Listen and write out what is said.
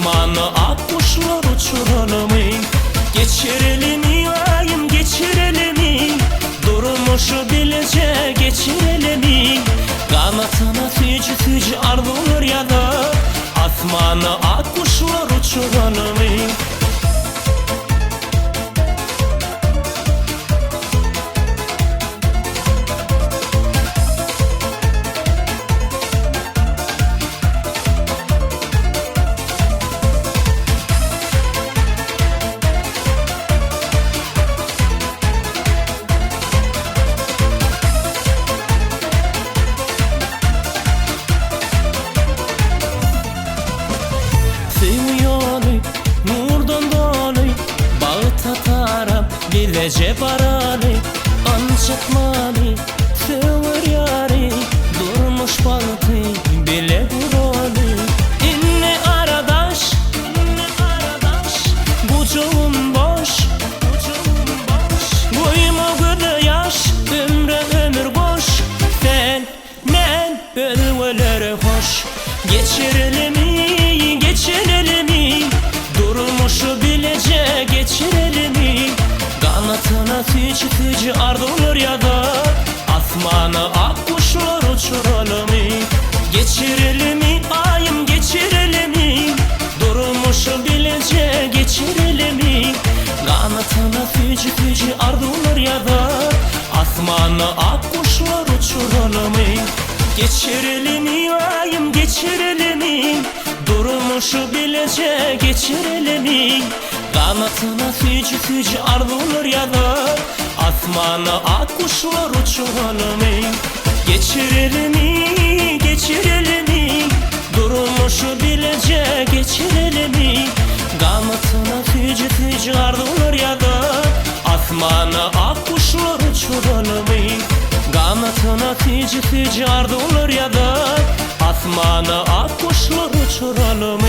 Asmanı ak kuşlar uçuralım, geçirelim ayım geçirelim, durmuşu bilece geçirelim. Kanatına tücü tücü ardılar ya da asmanı ak kuşlar uçuralım. Sevmiyorlar nurdan dolayı, bağı tatarım bilece barani, ancak mani sever yari, durmuş balıtı bile burali. İnne aradaş, bucuğum boş, boyuma gıdı yaş, ömre ömür boş. Senden bölveleri hoş, geçirelim geçirelim, durmuşu bilece geçirelim. Kanatına tücü tücü ardılar ya da asmanı ak kuşlar uçuralım. Geçirelim ayım geçirelim, durmuşu bilece geçirelim. Kanatına tücü tücü ardılar ya da asmanı ak kuşlar uçuralım. Geçirelim ayım geçirelim, durmuşu bilece geçirelim. Kanatına tücü tücü ardılar ya da asmanı ak kuşlar uçuralım. Geçirelim geçirelim, durmuşu bilece geçirelim. Kanatına tücü tücü ardılar ya da asmanı ak kuşlar uçuralım. Kanatına tücü tücü ardılar ya da asmanı ak kuşlar uçuralım.